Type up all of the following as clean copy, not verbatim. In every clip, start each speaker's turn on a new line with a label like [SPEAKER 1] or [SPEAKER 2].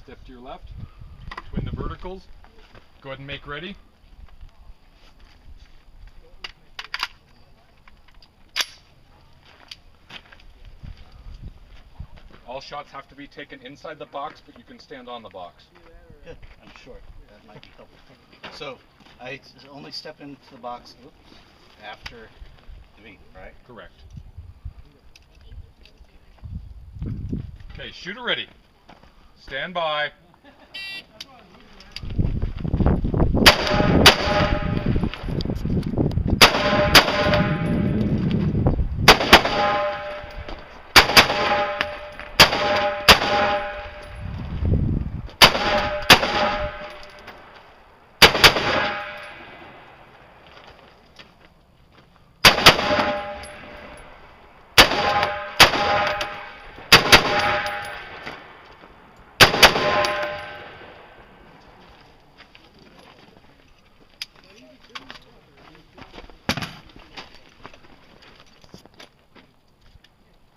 [SPEAKER 1] Step to your left. Twin the verticals. Go ahead and make ready. All shots have to be taken inside the box, but you can stand on the box.
[SPEAKER 2] Good. I'm short. That might be helpful. So I only step into the box after the meet, right?
[SPEAKER 1] Correct. Okay, shooter ready. Stand by.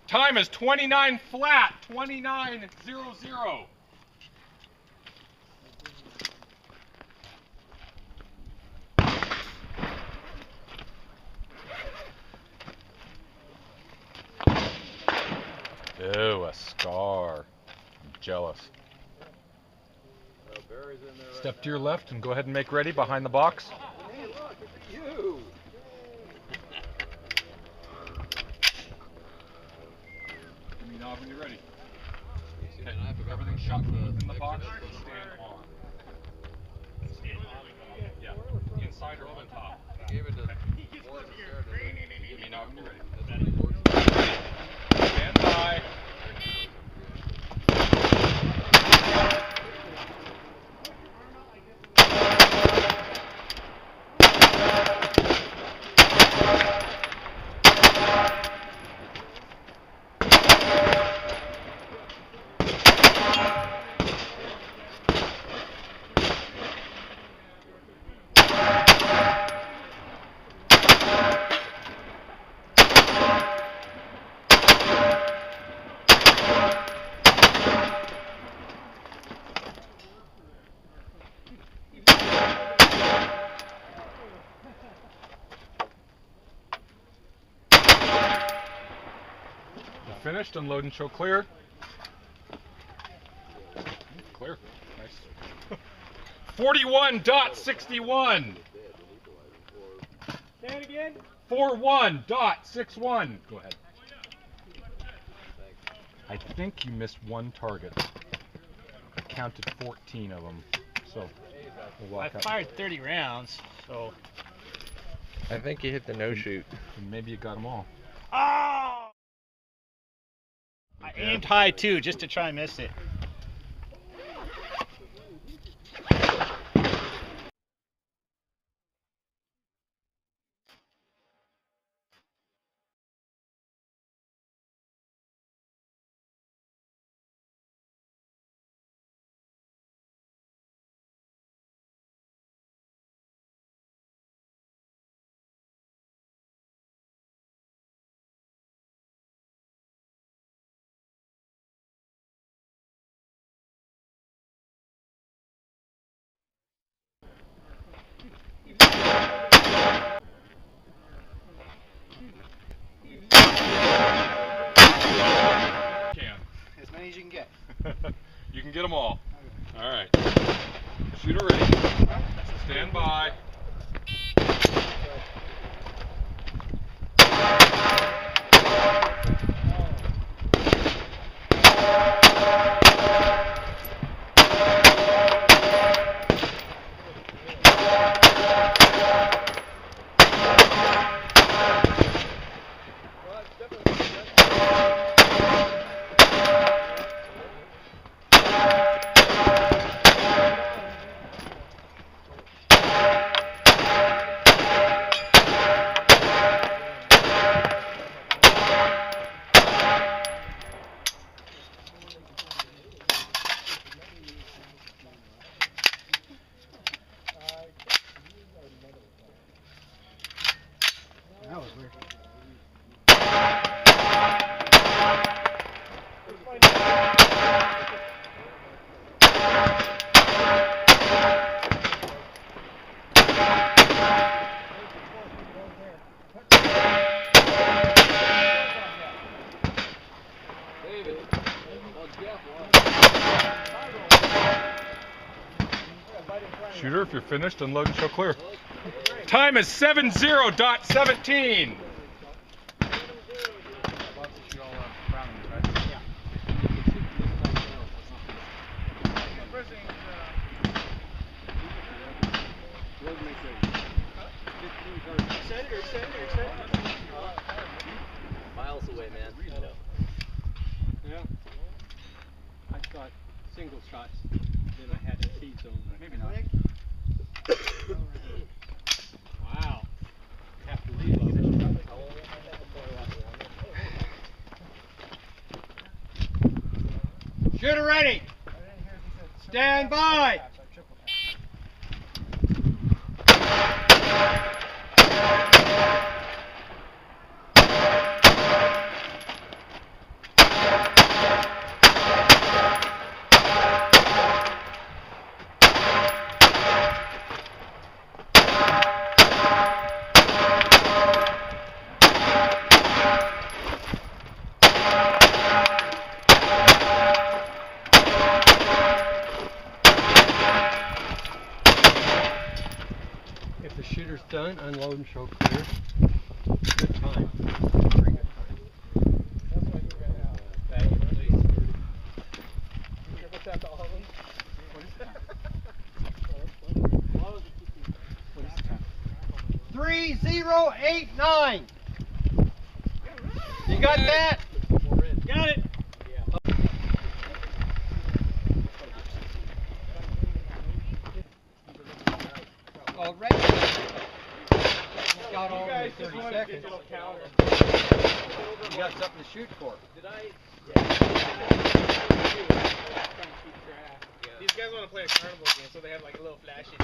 [SPEAKER 1] Time is 29 flat, 29:00. Ew, a scar. I'm jealous. Step to your left and go ahead and make ready behind the box.
[SPEAKER 3] Hey, look, look at you.
[SPEAKER 1] Give me a nod when you're ready. Okay, everything's shot from in the box. Stand on. Yeah, inside or on top.
[SPEAKER 3] Gave it to
[SPEAKER 1] Give me a nod when you're ready. Stand by. Finished. Unload and show clear. Clear. Nice. 41.61.
[SPEAKER 4] Say it again.
[SPEAKER 1] 41.61. Go ahead. I think you missed one target. I counted 14 of them. So we'll
[SPEAKER 2] I
[SPEAKER 1] walk up.
[SPEAKER 2] fired 30 rounds, so.
[SPEAKER 5] I think you hit the no shoot.
[SPEAKER 1] And maybe you got them all.
[SPEAKER 2] Oh! I aimed high too, just to try and miss it.
[SPEAKER 1] Shooter, if you're finished, unload and show clear. Time is 70.17.
[SPEAKER 3] Miles away, man.
[SPEAKER 4] Yeah. I thought single shots, then I had a T-zone.
[SPEAKER 2] Maybe not.
[SPEAKER 4] Wow. Have to reload. Shooter ready. Stand by. If the shooter's done, unload and show clear. Good time. Very good time.
[SPEAKER 3] What's that, all of them?
[SPEAKER 2] What is the time?
[SPEAKER 3] What
[SPEAKER 2] What is the time?
[SPEAKER 4] 3089. You got that? Got it. Already? Got all in 30 seconds. You got something to shoot for.
[SPEAKER 3] Did I?
[SPEAKER 6] These guys want to play a Carnival game, so they have like a little flashy.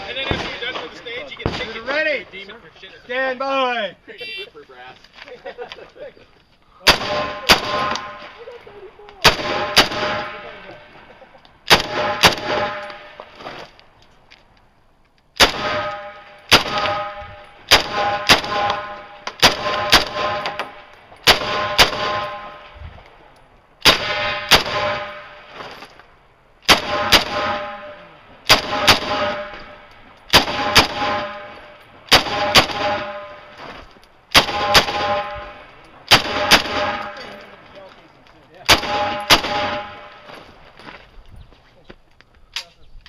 [SPEAKER 6] And then after you're done with the stage, you get tickets.
[SPEAKER 4] You're ready.
[SPEAKER 6] Redeem it for shit.
[SPEAKER 4] Stand by.
[SPEAKER 3] For brass.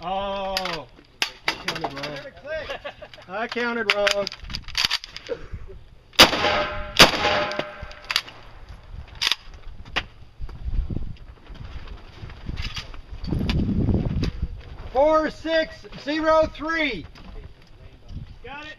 [SPEAKER 4] Oh, I counted wrong. Four, 6, 0, 3.
[SPEAKER 6] Got it.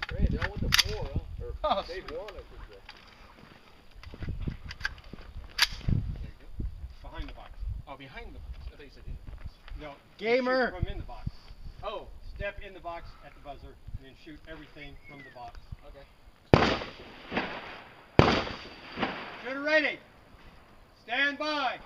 [SPEAKER 3] Great, they all went to 4, huh? Or
[SPEAKER 2] Oh,
[SPEAKER 3] they
[SPEAKER 2] sweet.
[SPEAKER 3] won, I should say.
[SPEAKER 4] Behind the box.
[SPEAKER 6] Oh, behind the box. I thought you said in the box.
[SPEAKER 4] No.
[SPEAKER 2] Gamer.
[SPEAKER 4] Shoot from in the box.
[SPEAKER 6] Oh,
[SPEAKER 4] Step in the box at the buzzer and then shoot everything from the box.
[SPEAKER 6] okay.
[SPEAKER 4] Shooter ready. Stand by.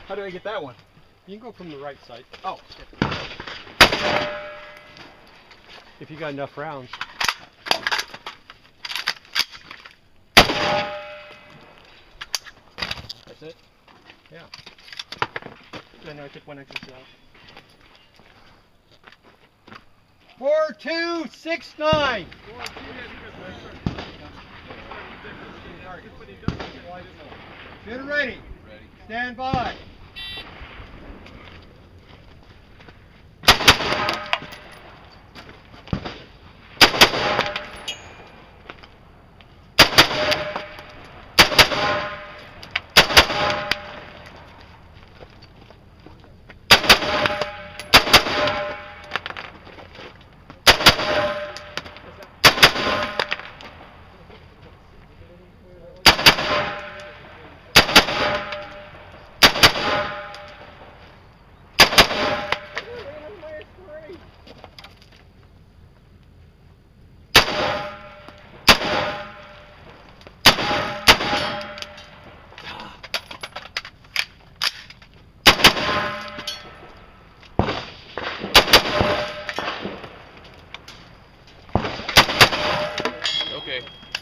[SPEAKER 2] How do I get that one?
[SPEAKER 4] You can go from the right side
[SPEAKER 2] Oh,
[SPEAKER 4] if you got enough rounds.
[SPEAKER 2] that's it.
[SPEAKER 4] Yeah. Then I took one extra shot. 4, 2, 6, 9. Shooter ready. Stand by.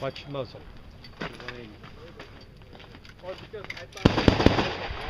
[SPEAKER 4] Watch the muzzle. 180.
[SPEAKER 3] Or because I thought